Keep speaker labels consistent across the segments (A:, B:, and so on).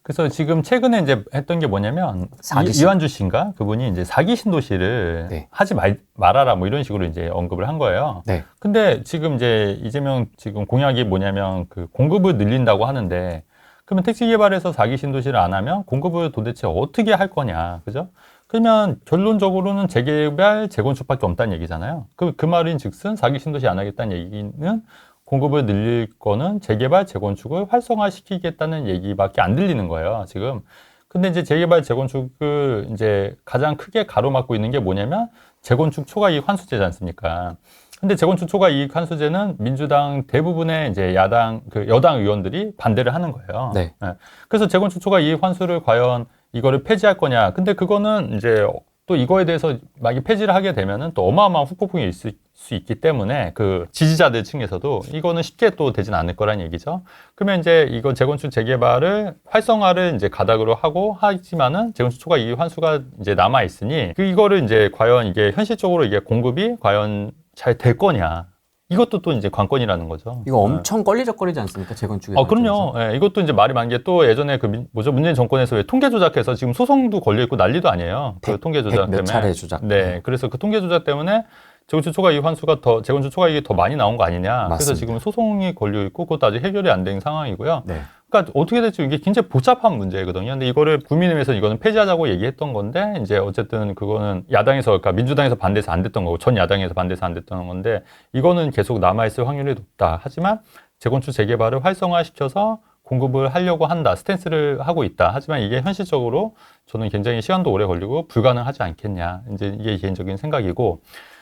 A: 그래서 지금 최근에 이제 했던 게 뭐냐면 이완주 씨인가 그분이 이제 사기 신도시를
B: 네.
A: 하지 말아라 뭐 이런 식으로 이제 언급을 한 거예요.
B: 네.
A: 근데 지금 이제 이재명 지금 공약이 뭐냐면 그 공급을 늘린다고 하는데 그러면 택지 개발에서 사기 신도시를 안 하면 공급을 도대체 어떻게 할 거냐, 그죠? 그러면 결론적으로는 재개발, 재건축밖에 없다는 얘기잖아요. 그 말인즉슨 사기 신도시 안 하겠다는 얘기는 공급을 늘릴 거는 재개발, 재건축을 활성화시키겠다는 얘기밖에 안 들리는 거예요, 지금. 근데 이제 재개발, 재건축을 이제 가장 크게 가로막고 있는 게 뭐냐면 재건축 초과이익 환수제지 않습니까? 근데 재건축 초과이익 환수제는 민주당 대부분의 이제 여당 의원들이 반대를 하는 거예요.
B: 네.
A: 네. 그래서 재건축 초과이익 환수를 과연 이거를 폐지할 거냐? 근데 그거는 이제 또 이거에 대해서 만약 폐지를 하게 되면은 또 어마어마한 후폭풍이 있을 수 있기 때문에 그 지지자들 층에서도 이거는 쉽게 또 되진 않을 거란 얘기죠. 그러면 이제 이거 재건축 재개발을 활성화를 이제 가닥으로 하고 하지만은 재건축 초과 이익 환수가 이제 남아 있으니 이거를 이제 과연 이게 현실적으로 이게 공급이 과연 잘 될 거냐? 이것도 또 이제 관건이라는 거죠.
B: 이거 엄청 걸리적거리지 않습니까? 재건축에.
A: 그럼요. 예, 이것도 이제 말이 많은 게 또 예전에 문재인 정권에서 왜 통계 조작해서 지금 소송도 걸려있고 난리도 아니에요. 그 통계 조작 때문에.
B: 몇 차례 조작.
A: 네. 그래서 그 통계 조작 때문에 재건축 초과이익 환수가 재건축 초과이익이 더 많이 나온 거 아니냐.
B: 맞습니다.
A: 그래서 지금 소송이 걸려있고 그것도 아직 해결이 안 된 상황이고요.
B: 네.
A: 그러니까 어떻게 될지 이게 굉장히 복잡한 문제거든요. 근데 이거를 국민의힘에서 이거는 폐지하자고 얘기했던 건데 이제 어쨌든 그거는 야당에서 그러니까 민주당에서 반대해서 안 됐던 거고 전 야당에서 반대해서 안 됐던 건데 이거는 계속 남아있을 확률이 높다. 하지만 재건축 재개발을 활성화시켜서 공급을 하려고 한다. 스탠스를 하고 있다. 하지만 이게 현실적으로 저는 굉장히 시간도 오래 걸리고 불가능하지 않겠냐. 이제 이게 개인적인 생각이고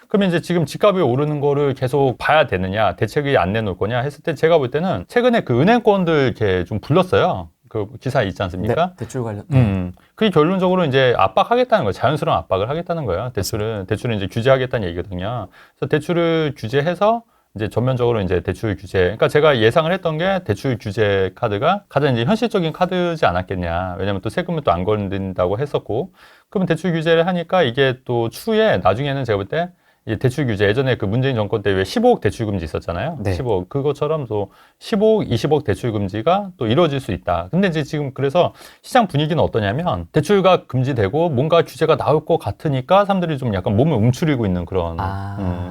A: 그러면 이제 지금 집값이 오르는 거를 계속 봐야 되느냐, 대책이 안 내놓을 거냐 했을 때 제가 볼 때는 최근에 그 은행권들 이렇게 좀 불렀어요. 그 기사 있지 않습니까?
B: 네, 대출 관련.
A: 그게 결론적으로 이제 압박하겠다는 거예요. 자연스러운 압박을 하겠다는 거예요. 대출은 이제 규제하겠다는 얘기거든요. 그래서 대출을 규제해서 이제 전면적으로 이제 대출 규제. 그러니까 제가 예상을 했던 게 대출 규제 카드가 가장 이제 현실적인 카드지 않았겠냐. 왜냐면 또 세금을 또 안 건든다고 했었고. 그러면 대출 규제를 하니까 이게 또 추후에 나중에는 제가 볼 때 이 대출 규제 예전에 그 문재인 정권 때 왜 15억 대출 금지 있었잖아요.
B: 네.
A: 15억 그것처럼 또 15억, 20억 대출 금지가 또 이루어질 수 있다. 근데 이제 지금 그래서 시장 분위기는 어떠냐면 대출가 금지되고 뭔가 규제가 나올 것 같으니까 사람들이 좀 약간 몸을 움츠리고 있는 그런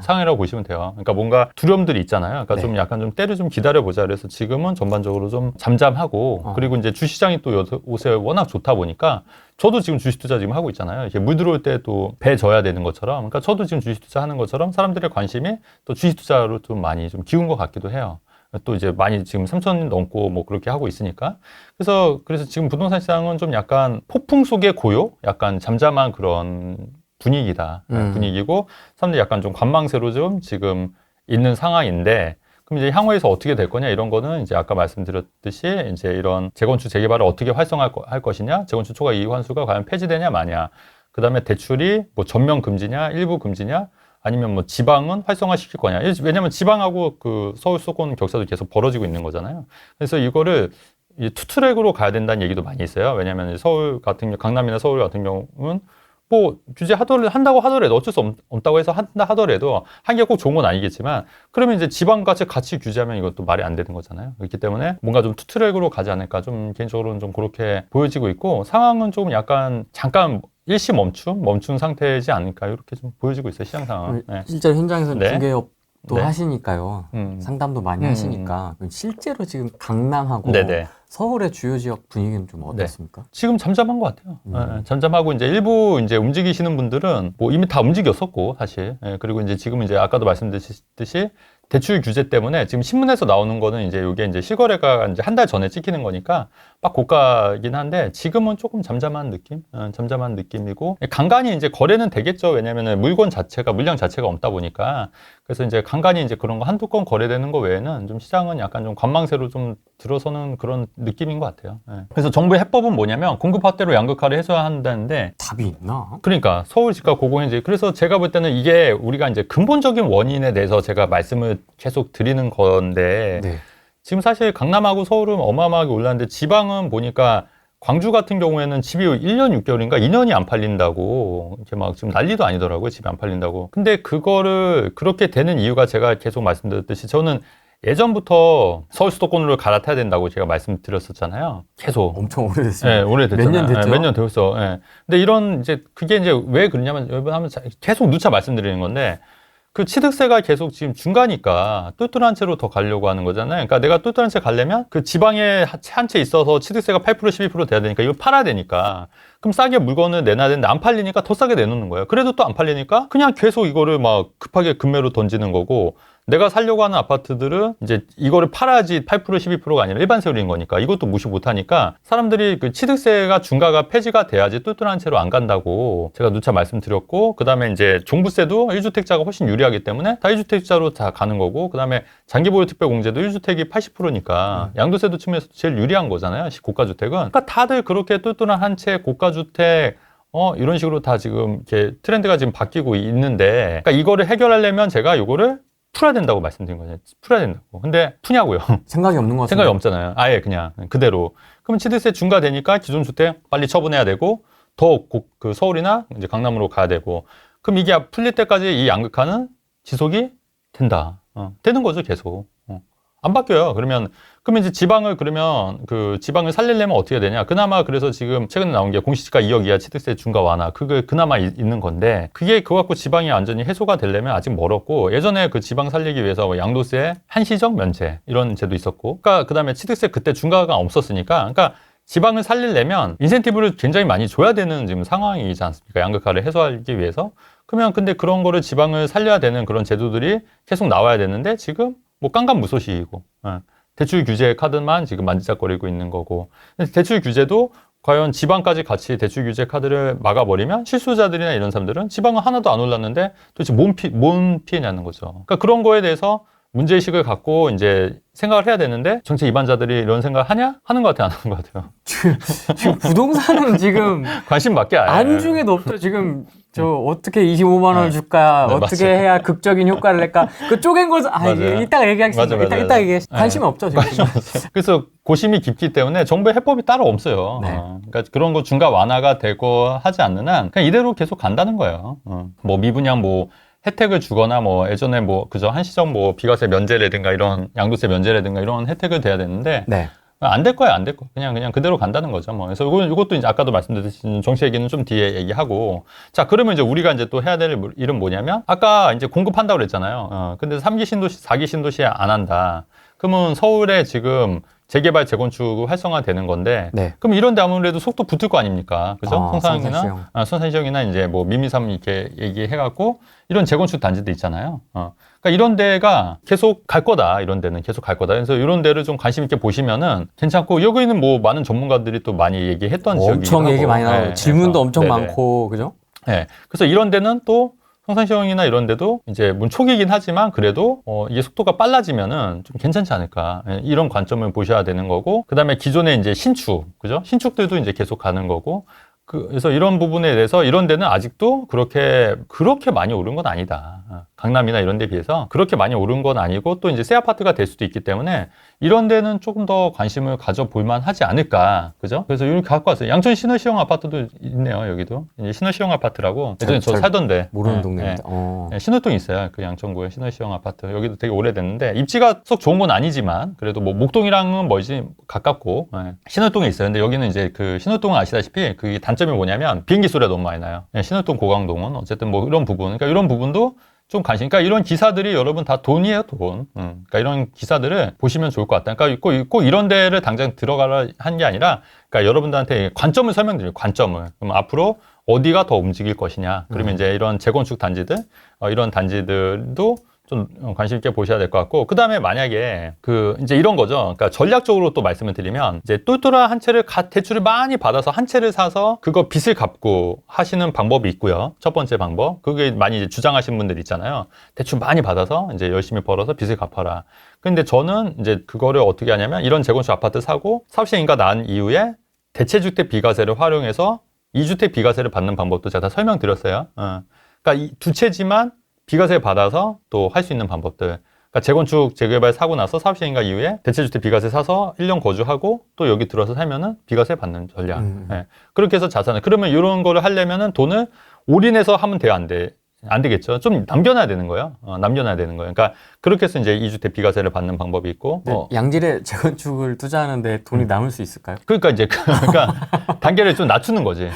A: 상황이라고 보시면 돼요. 그러니까 뭔가 두려움들이 있잖아요. 그러니까
B: 네.
A: 좀 약간 좀 때를 좀 기다려보자. 그래서 지금은 전반적으로 좀 잠잠하고 그리고 이제 주시장이 또 요새 워낙 좋다 보니까 저도 지금 주식 투자 지금 하고 있잖아요. 이렇게 물 들어올 때 또 배 져야 되는 것처럼. 그러니까 저도 지금 주식 투자하는 것처럼 사람들의 관심이 또 주식 투자로 좀 많이 좀 기운 것 같기도 해요. 또 이제 많이 지금 3천 넘고 뭐 그렇게 하고 있으니까. 그래서 지금 부동산 시장은 좀 약간 폭풍 속의 고요? 약간 잠잠한 그런 분위기다. 분위기고 사람들이 약간 좀 관망세로 좀 지금 있는 상황인데 그럼 이제 향후에서 어떻게 될 거냐 이런 거는 이제 아까 말씀드렸듯이 이제 이런 재건축 재개발을 어떻게 활성화할 것이냐, 재건축 초과 이익 환수가 과연 폐지되냐 마냐, 그 다음에 대출이 뭐 전면 금지냐, 일부 금지냐, 아니면 뭐 지방은 활성화시킬 거냐. 왜냐면 지방하고 그 서울 수도권 격차도 계속 벌어지고 있는 거잖아요. 그래서 이거를 투트랙으로 가야 된다는 얘기도 많이 있어요. 왜냐면 서울 같은 경우, 강남이나 서울 같은 경우는 뭐 한다고 하더라도 어쩔 수 없다고 해서 한다 하더라도 한 게 꼭 좋은 건 아니겠지만 그러면 이제 지방같이 같이 규제하면 이것도 말이 안 되는 거잖아요. 그렇기 때문에 뭔가 좀 투트랙으로 가지 않을까 좀 개인적으로는 좀 그렇게 보여지고 있고 상황은 조금 약간 잠깐 일시 멈춘 상태이지 않을까 이렇게 좀 보여지고 있어요. 시장 상황. 네.
B: 실제로 현장에서는
A: 네.
B: 중개업도
A: 네.
B: 하시니까요. 상담도 많이 하시니까 실제로 지금 강남하고
A: 네네.
B: 서울의 주요 지역 분위기는 좀 어떻습니까?
A: 지금 잠잠한 것 같아요. 네, 잠잠하고 이제 일부 이제 움직이시는 분들은 뭐 이미 다 움직였었고 사실. 그리고 이제 지금 이제 아까도 말씀드렸듯이 대출 규제 때문에 지금 신문에서 나오는 거는 이제 이게 이제 실거래가 이제 한 달 전에 찍히는 거니까 막 고가긴 한데 지금은 조금 잠잠한 느낌이고 간간히 이제 거래는 되겠죠. 왜냐면은 물량 자체가 없다 보니까 그래서 이제 간간히 이제 그런 거 한두 건 거래되는 거 외에는 좀 시장은 약간 좀 관망세로 좀 들어서는 그런 느낌인 것 같아요. 그래서 정부의 해법은 뭐냐면 공급 확대로 양극화를 해소해야 한다는데
B: 답이 있나?
A: 그러니까 서울 집값 고공행지 그래서 제가 볼 때는 이게 우리가 이제 근본적인 원인에 대해서 제가 말씀을 계속 드리는 건데
B: 네.
A: 지금 사실 강남하고 서울은 어마어마하게 올랐는데 지방은 보니까 광주 같은 경우에는 집이 1년 6개월인가 2년이 안 팔린다고 이렇게 막 지금 난리도 아니더라고요. 집이 안 팔린다고. 근데 그거를 그렇게 되는 이유가 제가 계속 말씀드렸듯이 저는 예전부터 서울 수도권으로 갈아타야 된다고 제가 말씀드렸었잖아요. 계속.
B: 엄청 오래됐어요.
A: 네, 오래됐잖아요.
B: 몇 년 됐죠?
A: 몇 년 됐어. 네. 근데 이런 이제 그게 이제 왜 그러냐면 여러분 하면 계속 누차 말씀드리는 건데 그 취득세가 계속 지금 중가니까 똘똘한 채로 더 가려고 하는 거잖아요. 그러니까 내가 똘똘한 채 가려면 그 지방에 한 채 있어서 취득세가 8% 12% 돼야 되니까 이걸 팔아야 되니까 그럼 싸게 물건을 내놔야 되는데 안 팔리니까 더 싸게 내놓는 거예요. 그래도 또 안 팔리니까 그냥 계속 이거를 막 급하게 급매로 던지는 거고 내가 살려고 하는 아파트들은 이제 이거를 팔아야지 8% 12%가 아니라 일반 세율인 거니까 이것도 무시 못 하니까 사람들이 그 취득세가 중가가 폐지가 돼야지 똘똘한 채로 안 간다고 제가 누차 말씀드렸고 그다음에 이제 종부세도 1주택자가 훨씬 유리하기 때문에 다 1주택자로 다 가는 거고 그다음에 장기보유 특별공제도 1주택이 80%니까 양도세도 측면에서 제일 유리한 거잖아요. 고가주택은. 그러니까 다들 그렇게 똘똘한 한 채 고가주택 이런 식으로 다 지금 이렇게 트렌드가 지금 바뀌고 있는데 그러니까 이거를 해결하려면 제가 이거를 풀어야 된다고 말씀드린 거죠. 풀어야 된다고. 근데 푸냐고요.
B: 생각이 없는 것 같은데.
A: 생각이 없잖아요. 아예 그냥 그대로. 그러면 취득세 중과되니까 기존 주택 빨리 처분해야 되고 더 그 서울이나 이제 강남으로 가야 되고 그럼 이게 풀릴 때까지 이 양극화는 지속이 된다. 되는 거죠, 계속. 안 바뀌어요. 그러면 이제 지방을 그러면 그 지방을 살리려면 어떻게 되냐? 그나마 그래서 지금 최근에 나온 게 공시지가 2억 이하 취득세 중과 완화 그게 그나마 있는 건데 그게 그거 갖고 지방이 완전히 해소가 되려면 아직 멀었고 예전에 그 지방 살리기 위해서 뭐 양도세 한시적 면제 이런 제도 있었고 그러니까 그다음에 취득세 그때 중과가 없었으니까 그러니까 지방을 살리려면 인센티브를 굉장히 많이 줘야 되는 지금 상황이지 않습니까? 양극화를 해소하기 위해서. 그러면 근데 그런 거를 지방을 살려야 되는 그런 제도들이 계속 나와야 되는데 지금 뭐 깜깜무소식이고 대출 규제 카드만 지금 만지작거리고 있는 거고 대출 규제도 과연 지방까지 같이 대출 규제 카드를 막아버리면 실수자들이나 이런 사람들은 지방은 하나도 안 올랐는데 도대체 뭔 피해냐는 거죠. 그러니까 그런 거에 대해서 문제의식을 갖고 이제 생각을 해야 되는데 정책 입안자들이 이런 생각을 하냐? 하는 것 같아요? 안 하는 것 같아요?
B: 지금 부동산은 지금
A: 관심 받게 안 해요.
B: 안중에도 없죠. 지금 저 어떻게 25만 원 줄까?
A: 네,
B: 어떻게
A: 맞아요.
B: 해야 극적인 효과를 낼까? 그 쪼갠 거
A: 맞아요.
B: 이따가 얘기하겠습니다.
A: 맞아.
B: 이따 얘기해. 관심이 없죠. 지금.
A: 그래서 고심이 깊기 때문에 정부의 해법이 따로 없어요.
B: 네.
A: 그러니까 그런 거 중과 완화가 되고 하지 않는 한 그냥 이대로 계속 간다는 거예요. 뭐 미분양 뭐 혜택을 주거나 뭐 예전에 뭐 그저 한시적 뭐 비과세 면제라든가 이런 양도세 면제라든가 이런 혜택을 돼야 되는데
B: 네.
A: 안 될 거야, 안 될 거. 그냥 그대로 간다는 거죠. 뭐. 그래서 이것도 이제 아까도 말씀드렸듯이 정치 얘기는 좀 뒤에 얘기하고. 자, 그러면 이제 우리가 이제 또 해야 될 일은 뭐냐면 아까 이제 공급한다고 그랬잖아요. 근데 3기 신도시, 4기 신도시 안 한다. 그러면 서울에 지금 재개발, 재건축 활성화 되는 건데.
B: 네.
A: 그럼 이런데 아무래도 속도 붙을 거 아닙니까? 그죠?
B: 성산시청.
A: 성산시청이나 이제 뭐 미미삼 이렇게 얘기해갖고 이런 재건축 단지도 있잖아요. 그러니까 이런 데가 계속 갈 거다. 이런 데는 계속 갈 거다. 그래서 이런 데를 좀 관심 있게 보시면은 괜찮고 여기는 뭐 많은 전문가들이 또 많이 얘기했던 지역이기도
B: 엄청 얘기
A: 하고.
B: 많이 나와요.
A: 네,
B: 질문도
A: 그래서,
B: 엄청
A: 네네.
B: 많고 그죠?
A: 네. 그래서 이런 데는 또 성산시청이나 이런 데도 이제 문 초기이긴 하지만 그래도 이게 속도가 빨라지면은 좀 괜찮지 않을까. 이런 관점을 보셔야 되는 거고 그다음에 기존의 이제 신축, 그죠? 신축들도 이제 계속 가는 거고 그래서 이런 부분에 대해서 이런 데는 아직도 그렇게 많이 오른 건 아니다. 강남이나 이런 데 비해서 그렇게 많이 오른 건 아니고 또 이제 새 아파트가 될 수도 있기 때문에 이런 데는 조금 더 관심을 가져볼 만하지 않을까. 그죠? 그래서 이렇게 갖고 왔어요. 양천 신흥시형 아파트도 있네요, 여기도. 이제 신흥시형 아파트라고. 예전에 저 살던데.
B: 모르는
A: 네,
B: 동네입니다.
A: 네, 신호동 있어요. 그 양천구에 신흥시형 아파트. 여기도 되게 오래됐는데 입지가 썩 좋은 건 아니지만 그래도 뭐 목동이랑은 멀지 가깝고 신호동에 있어요. 근데 여기는 이제 그 신호동은 아시다시피 그 단점이 뭐냐면 비행기 소리가 너무 많이 나요. 신호동 고강동은 어쨌든 뭐 이런 부분. 그러니까 이런 부분도 좀 관심. 그러니까 이런 기사들이 여러분 다 돈이에요, 돈. 그러니까 이런 기사들을 보시면 좋을 것 같다. 그러니까 꼭 이런 데를 당장 들어가라 한 게 아니라, 그러니까 여러분들한테 관점을 설명드려요. 관점을. 그럼 앞으로 어디가 더 움직일 것이냐. 그러면 이제 이런 재건축 단지들, 이런 단지들도 좀 관심 있게 보셔야 될 것 같고, 그 다음에 만약에 이제 이런 거죠. 그러니까 전략적으로 또 말씀을 드리면, 이제 똘똘한 한 채를 대출을 많이 받아서 한 채를 사서 그거 빚을 갚고 하시는 방법이 있고요. 첫 번째 방법. 그게 많이 이제 주장하시는 분들 있잖아요. 대출 많이 받아서 이제 열심히 벌어서 빚을 갚아라. 근데 저는 이제 그거를 어떻게 하냐면, 이런 재건축 아파트 사고 사업시행인가 난 이후에 대체주택 비과세를 활용해서 2주택 비과세를 받는 방법도 제가 다 설명드렸어요. 그러니까 이 두 채지만 비과세 받아서 또 할 수 있는 방법들. 그러니까 재건축, 재개발 사고 나서 사업시행인가 이후에 대체주택 비과세 사서 1년 거주하고 또 여기 들어서 살면은 비과세 받는 전략. 그렇게 해서 자산을. 그러면 이런 거를 하려면은 돈을 올인해서 하면 돼요, 안 돼? 안 되겠죠. 좀 남겨놔야 되는 거예요. 남겨놔야 되는 거예요. 그러니까 그렇게 해서 이제 2주택 비과세를 받는 방법이 있고.
B: 양질의 재건축을 투자하는데 돈이 남을 수 있을까요?
A: 그러니까 이제 그러니까 단계를 좀 낮추는 거지.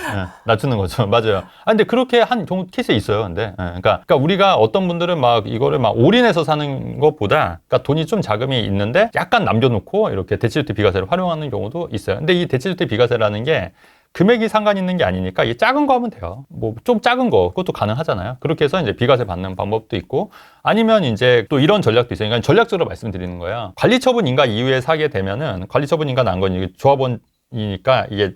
A: 낮추는 거죠. 맞아요. 근데 그렇게 한 경우 케이스 있어요. 근데 그러니까 우리가 어떤 분들은 막 이거를 막 올인해서 사는 것보다 그러니까 돈이 좀 자금이 있는데 약간 남겨놓고 이렇게 대체주택 비과세를 활용하는 경우도 있어요. 근데 이 대체주택 비과세라는 게 금액이 상관 있는 게 아니니까 이 작은 거 하면 돼요. 뭐 좀 작은 거 그것도 가능하잖아요. 그렇게 해서 이제 비과세 받는 방법도 있고 아니면 이제 또 이런 전략도 있어요. 그러니까 전략적으로 말씀드리는 거예요. 관리처분 인가 이후에 사게 되면은 관리처분 인가 난 건 이게 조합원이니까 이게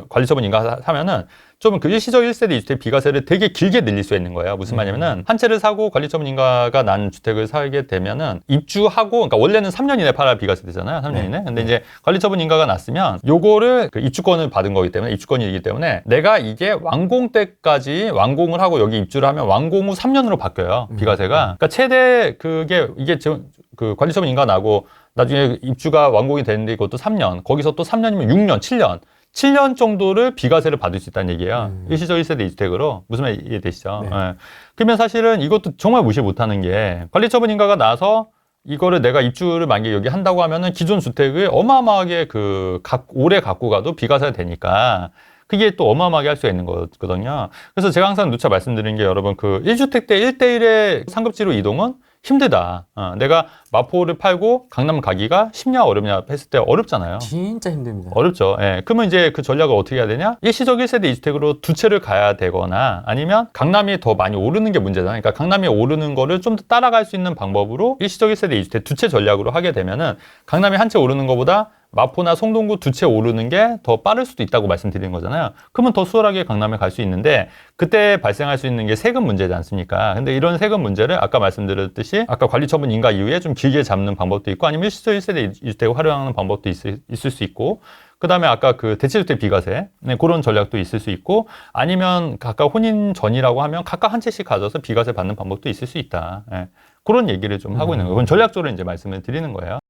A: 관리처분 인가 사면은 좀 그 일시적 1세대 2주택 비과세를 되게 길게 늘릴 수 있는 거예요. 무슨 말이냐면은 한 채를 사고 관리처분 인가가 난 주택을 사게 되면은 입주하고 그러니까 원래는 3년 이내 팔아 비과세 되잖아요. 3년 이내. 근데 이제 관리처분 인가가 났으면 요거를 그 입주권을 받은 거기 때문에 입주권이기 때문에 내가 이게 완공 때까지 완공을 하고 여기 입주를 하면 완공 후 3년으로 바뀌어요. 비과세가. 그러니까 최대 그게 이게 그 관리처분 인가 나고 나중에 입주가 완공이 되는데 이것도 3년. 거기서 또 3년이면 6년, 7년 정도를 비과세를 받을 수 있다는 얘기예요. 일시적 1세대 2주택으로. 무슨 말 이해되시죠?
B: 네.
A: 예. 그러면 사실은 이것도 정말 무시 못하는 게 관리처분 인가가 나서 이거를 내가 입주를 만약에 여기 한다고 하면은 기존 주택을 어마어마하게 오래 갖고 가도 비과세가 되니까 그게 또 어마어마하게 할 수가 있는 거거든요. 그래서 제가 항상 누차 말씀드리는 게 여러분 1주택 때 1대1의 상급지로 이동은 힘들다. 내가 마포를 팔고 강남 가기가 쉽냐 어렵냐 했을 때 어렵잖아요.
B: 진짜 힘듭니다.
A: 어렵죠. 예. 그러면 이제 그 전략을 어떻게 해야 되냐? 일시적 1세대 2주택으로 두 채를 가야 되거나 아니면 강남이 더 많이 오르는 게 문제잖아요. 그러니까 강남이 오르는 거를 좀 더 따라갈 수 있는 방법으로 일시적 1세대 2주택 두 채 전략으로 하게 되면은 강남이 한 채 오르는 것보다 마포나 송동구 두 채 오르는 게 더 빠를 수도 있다고 말씀드리는 거잖아요. 그러면 더 수월하게 강남에 갈 수 있는데 그때 발생할 수 있는 게 세금 문제지 않습니까? 근데 이런 세금 문제를 아까 말씀드렸듯이 아까 관리처분 인가 이후에 좀 길게 잡는 방법도 있고 아니면 일시적 1세대 2주택을 활용하는 방법도 있을 수 있고 그 다음에 아까 그 대체주택 비과세 그런 전략도 있을 수 있고 아니면 각각 혼인 전이라고 하면 각각 한 채씩 가져서 비과세 받는 방법도 있을 수 있다. 예. 그런 얘기를 좀 하고 있는 거예요. 그건 전략적으로 이제 말씀을 드리는 거예요.